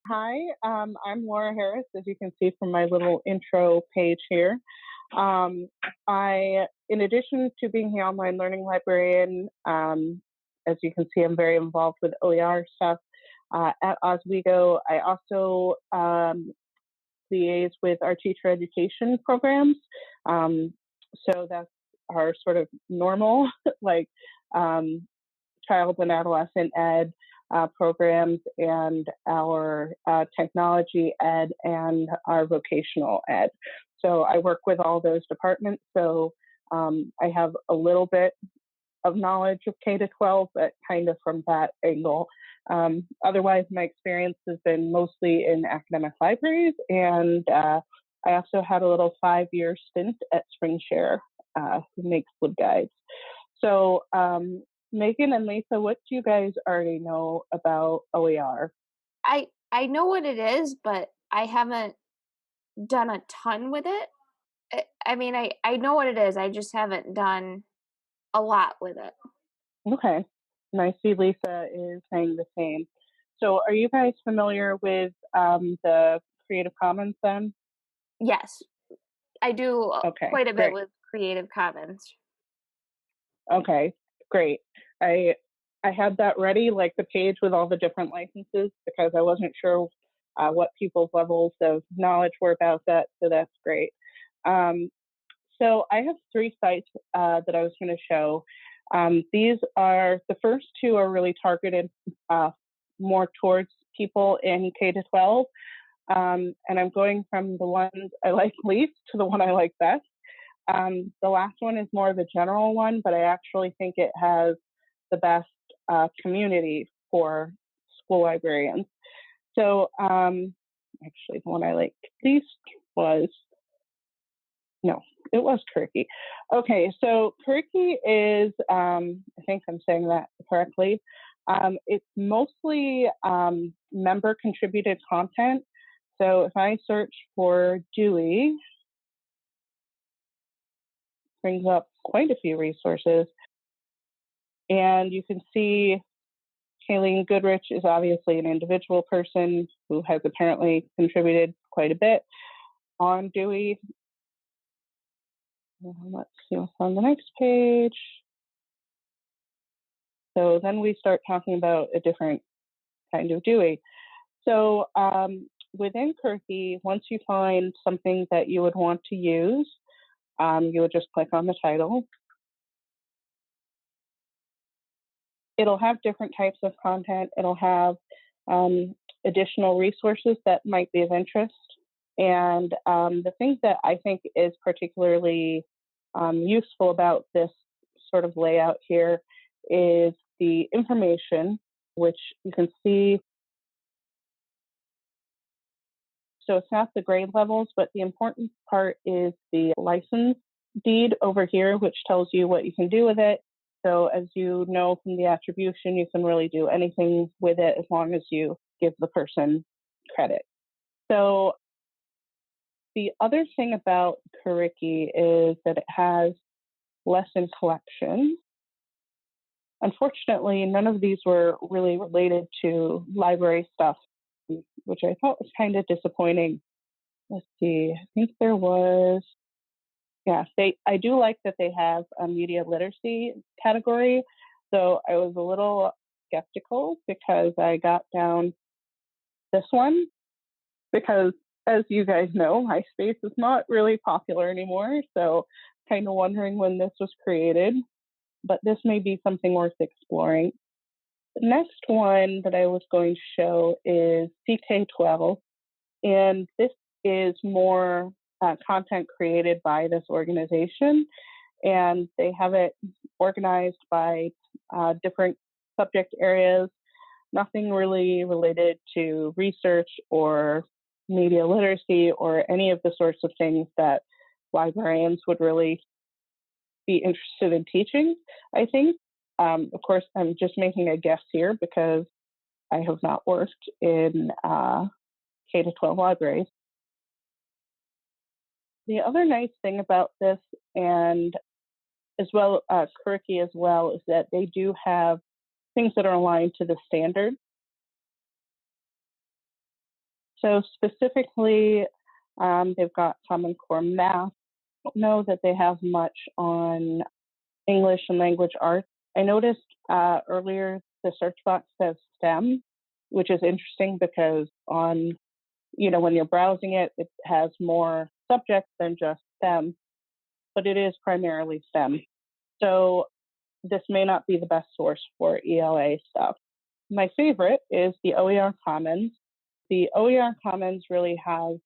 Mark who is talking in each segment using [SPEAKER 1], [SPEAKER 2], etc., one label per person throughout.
[SPEAKER 1] Hi, I'm Laura Harris, as you can see from my little intro page here. Um, in addition to being the online learning librarian, as you can see, I'm very involved with OER stuff at Oswego. I also liaise with our teacher education programs. Um, so that's our sort of normal, like um, child and adolescent ed programs and our technology ed and our vocational ed. So I work with all those departments. So I have a little bit of knowledge of K to 12, but kind of from that angle. Otherwise, my experience has been mostly in academic libraries, and I also had a little 5-year stint at SpringShare, who makes LibGuides. So Megan and Lisa, what do you guys already know about OER?
[SPEAKER 2] I know what it is, but I haven't done a ton with it. I know what it is, I just haven't done a lot with it.
[SPEAKER 1] Okay, and I see Lisa is saying the same. So are you guys familiar with the Creative Commons then?
[SPEAKER 2] Yes, I do
[SPEAKER 1] Okay,
[SPEAKER 2] quite a bit
[SPEAKER 1] great.
[SPEAKER 2] with Creative Commons.
[SPEAKER 1] Okay, great. I I had that ready, like the page with all the different licenses, because I wasn't sure what people's levels of knowledge were about that. So that's great. Um, so I have 3 sites that I was going to show. These are the first two are really targeted uh, more towards people in K to 12, and I'm going from the ones I like least to the one I like best. The last one is more of a general one, but I actually think it has the best community for school librarians. So actually, the one I liked least was no, it was Turkey. Okay, so Turkey is, I think I'm saying that correctly. It's mostly member contributed content. So if I search for Dewey, brings up quite a few resources. And you can see Kayleen Goodrich is obviously an individual person who has apparently contributed quite a bit on Dewey. Let's see what's on the next page. So then we start talking about a different kind of Dewey. So within Kirky, once you find something that you would want to use, you would just click on the title. It'll have different types of content. It'll have additional resources that might be of interest. And the thing that I think is particularly useful about this sort of layout here is the information, which you can see. So it's not the grade levels, but the important part is the license deed over here, which tells you what you can do with it. So as you know from the attribution, you can really do anything with it as long as you give the person credit. So the other thing about Kuriki is that it has lesson collections. Unfortunately, none of these were really related to library stuff, which I thought was kind of disappointing. Let's see, I think there was, yeah, I do like that they have a media literacy category. So I was a little skeptical because I got down this one because, as you guys know, MySpace is not really popular anymore. So kind of wondering when this was created, but this may be something worth exploring. The next one that I was going to show is CK12, and this is more content created by this organization, and they have it organized by different subject areas, nothing really related to research or media literacy or any of the sorts of things that librarians would really be interested in teaching, I think. Of course, I'm just making a guess here because I have not worked in K to 12 libraries. The other nice thing about this, and as well, Kuriki as well, is that they do have things that are aligned to the standard. So specifically, they've got Common Core Math. I don't know that they have much on English and language arts. I noticed earlier the search box says STEM, which is interesting because on, when you're browsing it, it has more subjects than just STEM, but it is primarily STEM. So this may not be the best source for ELA stuff. My favorite is the OER Commons. The OER Commons really has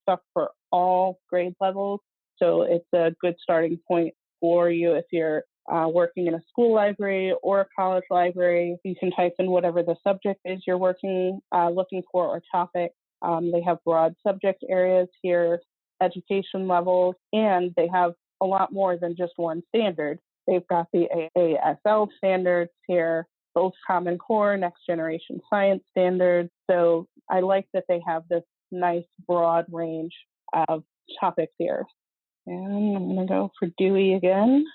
[SPEAKER 1] stuff for all grade levels. So it's a good starting point for you if you're working in a school library or a college library. You can type in whatever the subject is you're looking for or topic. They have broad subject areas here, education levels, and they have a lot more than just one standard. They've got the AASL standards here, both Common Core, Next Generation Science standards. So I like that they have this nice broad range of topics here. And I'm going to go for Dewey again.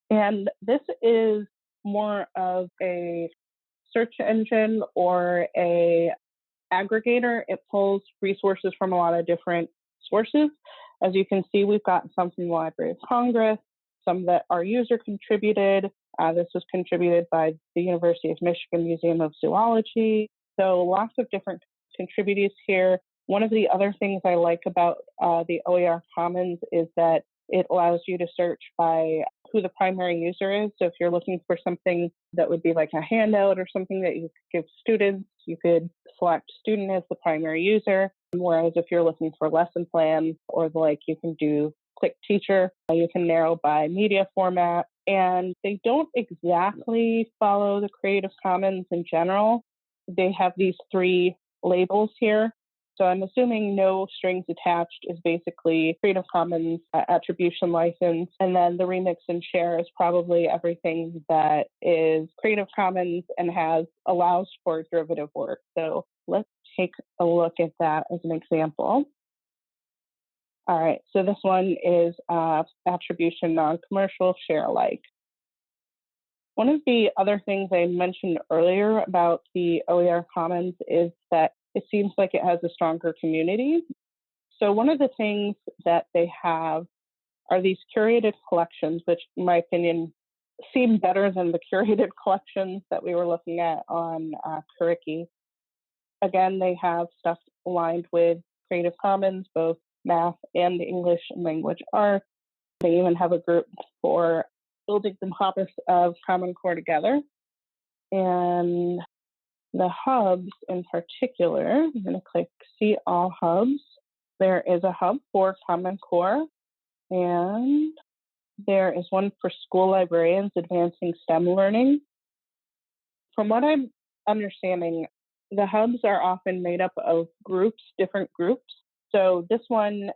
[SPEAKER 1] And this is more of a search engine or a aggregator. It pulls resources from a lot of different sources. As you can see, we've got some from the Library of Congress, some that are user contributed. This was contributed by the University of Michigan Museum of Zoology. So lots of different contributors here. One of the other things I like about the OER Commons is that it allows you to search by who the primary user is. So if you're looking for something that would be like a handout or something that you could give students, you could select student as the primary user. Whereas if you're looking for lesson plan or the like, you can do click teacher. You can narrow by media format. And they don't exactly follow the Creative Commons in general. They have these three labels here. So I'm assuming no strings attached is basically Creative Commons attribution license. And then the remix and share is probably everything that is Creative Commons and allows for derivative work. So let's take a look at that as an example. All right, so this one is attribution non-commercial, share alike. One of the other things I mentioned earlier about the OER Commons is that it seems like it has a stronger community. So one of the things that they have are these curated collections, which in my opinion seem better than the curated collections that we were looking at on Curriki. Again, they have stuff aligned with Creative Commons, both math and English and language arts. They even have a group for building the topics of Common Core together. And the hubs in particular, I'm going to click See All Hubs. There is a hub for Common Core, and there is one for school librarians advancing STEM learning. From what I'm understanding, the hubs are often made up of groups, different groups. So this one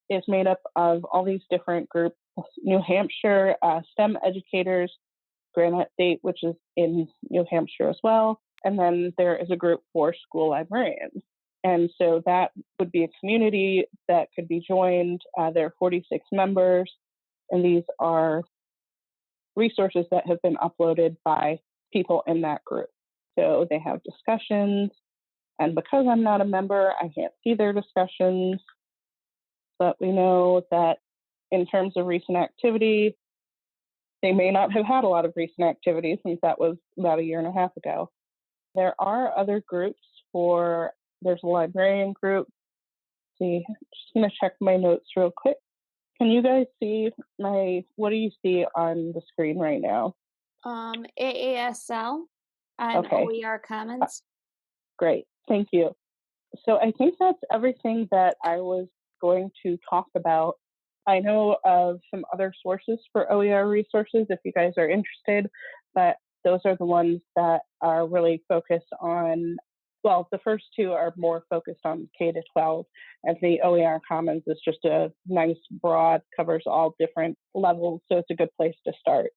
[SPEAKER 1] is made up of all these different groups: New Hampshire STEM educators, Granite State, which is in New Hampshire as well. And then there is a group for school librarians. And so that would be a community that could be joined. There are 46 members, and these are resources that have been uploaded by people in that group. So they have discussions, and because I'm not a member, I can't see their discussions, but we know that in terms of recent activity, they may not have had a lot of recent activity since that was about a year and a half ago. There are other groups there's a librarian group. Let's see, I'm just going to check my notes real quick. Can you guys see what do you see on the screen right now?
[SPEAKER 2] AASL and
[SPEAKER 1] Okay.
[SPEAKER 2] OER Commons.
[SPEAKER 1] Great, thank you. So I think that's everything that I was going to talk about. I know of some other sources for OER resources if you guys are interested, but those are the ones that are really focused on, well, the first two are more focused on K-12, and the OER Commons is just a nice, broad, covers all different levels, so it's a good place to start.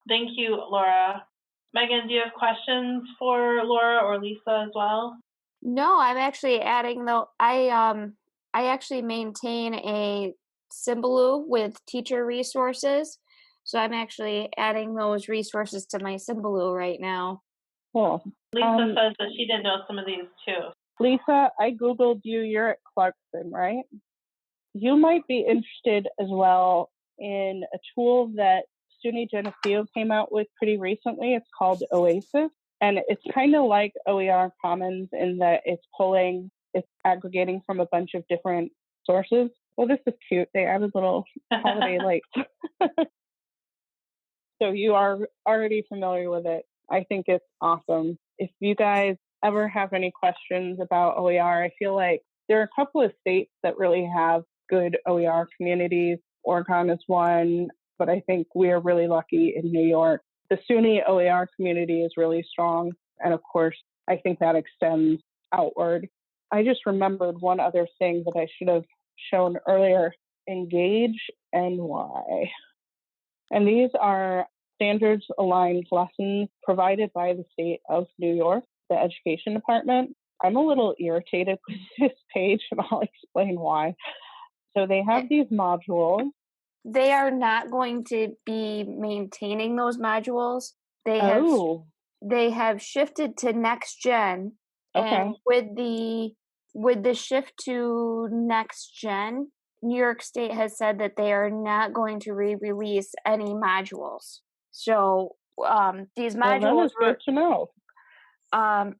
[SPEAKER 3] Thank you, Laura. Megan, do you have questions for Laura or Lisa as well?
[SPEAKER 2] No, I'm actually adding I actually maintain a Symbaloo with teacher resources. So I'm actually adding those resources to my Symbaloo right now.
[SPEAKER 1] Cool.
[SPEAKER 3] Lisa says that she didn't know some of these too.
[SPEAKER 1] Lisa, I Googled you. You're at Clarkson, right? You might be interested as well in a tool that SUNY Geneseo came out with pretty recently. It's called Oasis. And it's kind of like OER Commons in that it's aggregating from a bunch of different sources. Well, this is cute. They added little holiday lights. So you are already familiar with it. I think it's awesome. If you guys ever have any questions about OER, I feel like there are a couple of states that really have good OER communities. Oregon is one, but I think we are really lucky in New York. The SUNY OER community is really strong. And of course, I think that extends outward. I just remembered one other thing that I should have shown earlier, Engage NY. And these are standards aligned lessons provided by the state of New York, the education department. I'm a little irritated with this page, and I'll explain why. So they have these modules.
[SPEAKER 2] They are not going to be maintaining those modules. They have shifted to next gen.
[SPEAKER 1] Okay.
[SPEAKER 2] And with the shift to next gen, New York State has said that they are not going to re-release any modules. So these modules
[SPEAKER 1] good to know.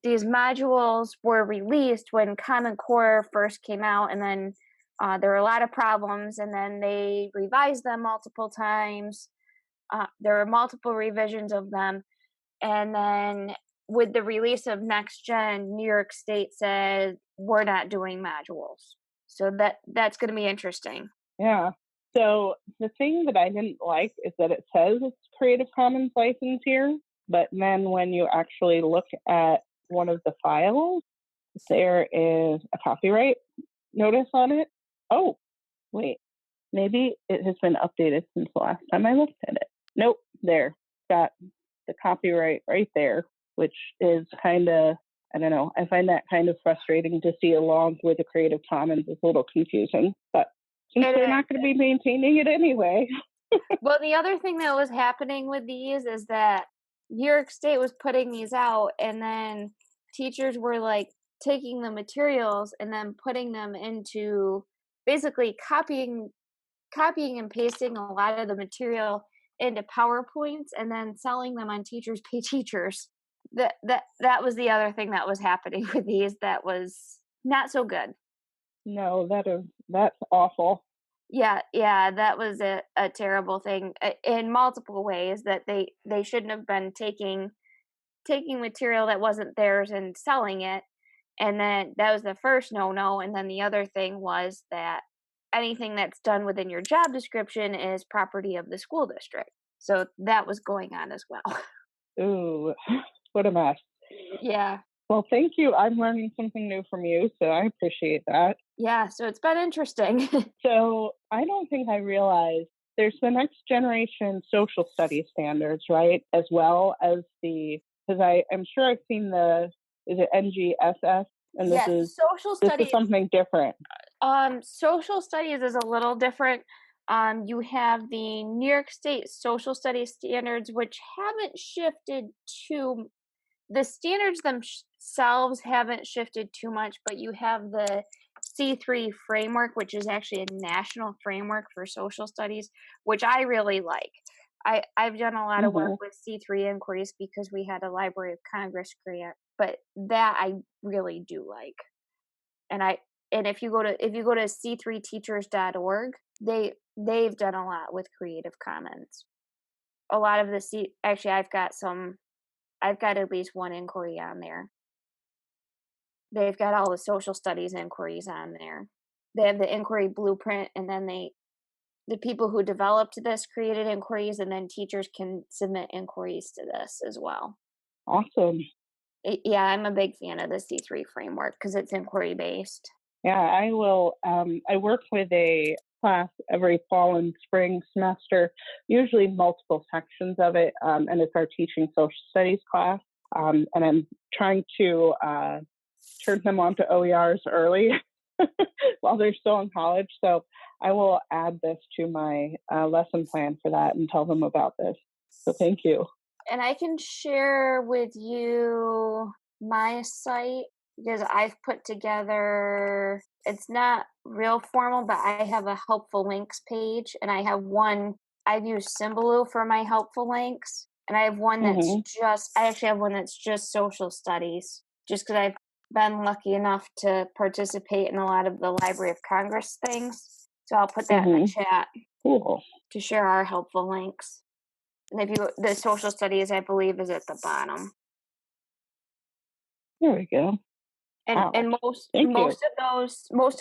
[SPEAKER 2] These modules were released when Common Core first came out, and then there were a lot of problems, and then they revised them multiple times. There were multiple revisions of them, and then with the release of Next Gen, New York State said we're not doing modules. So that's going to be interesting.
[SPEAKER 1] Yeah. So the thing that I didn't like is that it says it's Creative Commons license here, but then when you actually look at one of the files, there is a copyright notice on it. Oh, wait, maybe it has been updated since the last time I looked at it. Nope, there, got the copyright right there, which is kind of, I don't know, I find that kind of frustrating to see along with the Creative Commons. It's a little confusing, but since they're not going to be maintaining it anyway.
[SPEAKER 2] Well, the other thing that was happening with these is that New York State was putting these out, and then teachers were like taking the materials and then putting them into basically copying and pasting a lot of the material into PowerPoints and then selling them on Teachers Pay Teachers. That was the other thing that was happening with these that was not so good.
[SPEAKER 1] No, that's awful.
[SPEAKER 2] Yeah, that was a terrible thing in multiple ways, that they shouldn't have been taking material that wasn't theirs and selling it. And then that was the first no. And then the other thing was that anything that's done within your job description is property of the school district. So that was going on as well.
[SPEAKER 1] Ooh, what a mess.
[SPEAKER 2] Yeah.
[SPEAKER 1] Well, thank you. I'm learning something new from you, so I appreciate that.
[SPEAKER 2] Yeah, so it's been interesting.
[SPEAKER 1] So I don't think I realized there's the next generation social studies standards, right? As well as because I'm sure I've seen is it NGSS? And
[SPEAKER 2] yes,
[SPEAKER 1] this is something different.
[SPEAKER 2] Social studies is a little different. You have the New York State social studies standards, which haven't shifted too. The standards themselves haven't shifted too much, but you have the C3 framework, which is actually a national framework for social studies, which I really like. I've done a lot of work with C3 inquiries because we had a Library of Congress grant, but that I really do like. And if you go to c3teachers.org, they've done a lot with Creative Commons. A lot of actually I've got at least one inquiry on there. They've got all the social studies inquiries on there. They have the inquiry blueprint, and then the people who developed this created inquiries, and then teachers can submit inquiries to this as well.
[SPEAKER 1] Awesome.
[SPEAKER 2] Yeah, I'm a big fan of the C3 framework because it's inquiry based.
[SPEAKER 1] Yeah, I will. I work with a class every fall and spring semester, usually multiple sections of it, and it's our teaching social studies class. And I'm trying to turn them on to OERs early while they're still in college. So I will add this to my lesson plan for that and tell them about this. So thank you.
[SPEAKER 2] And I can share with you my site because I've put together, it's not real formal, but I have a helpful links page, and I have one, I've used Symbaloo for my helpful links, and I have one that's I actually have one that's just social studies, just because I've been lucky enough to participate in a lot of the Library of Congress things. So I'll put that in the chat
[SPEAKER 1] Cool.
[SPEAKER 2] to share our helpful links. And if you, the social studies, I believe, is at the bottom.
[SPEAKER 1] There we go.
[SPEAKER 2] And most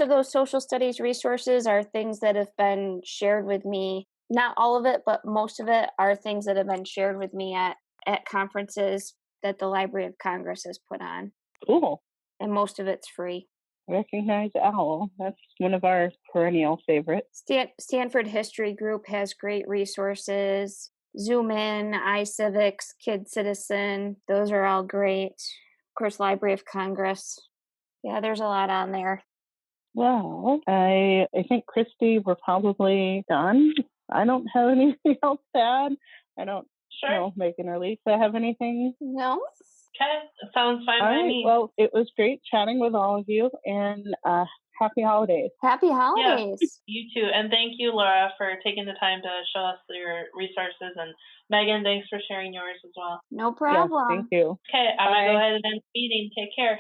[SPEAKER 2] of those social studies resources are things that have been shared with me. Not all of it, but most of it are things that have been shared with me at conferences that the Library of Congress has put on.
[SPEAKER 1] Cool.
[SPEAKER 2] And most of it's free.
[SPEAKER 1] Recognize OWL. That's one of our perennial favorites.
[SPEAKER 2] Stanford History Group has great resources. Zoom In, iCivics, Kid Citizen, those are all great. Of course, Library of Congress. Yeah, there's a lot on there.
[SPEAKER 1] Well, I think, Christy, we're probably done. I don't have anything else to add. I don't know, Megan or Lisa have anything?
[SPEAKER 2] No.
[SPEAKER 3] Okay, sounds fine
[SPEAKER 1] All
[SPEAKER 3] by
[SPEAKER 1] right,
[SPEAKER 3] me.
[SPEAKER 1] well, it was great chatting with all of you, and happy holidays.
[SPEAKER 2] Happy holidays.
[SPEAKER 3] Yeah, you too. And thank you, Laura, for taking the time to show us your resources. And Megan, thanks for sharing yours as well.
[SPEAKER 2] No problem.
[SPEAKER 1] Yes, thank you.
[SPEAKER 3] Okay, I'm going to
[SPEAKER 1] Bye.
[SPEAKER 3] go ahead and end the meeting. Take care.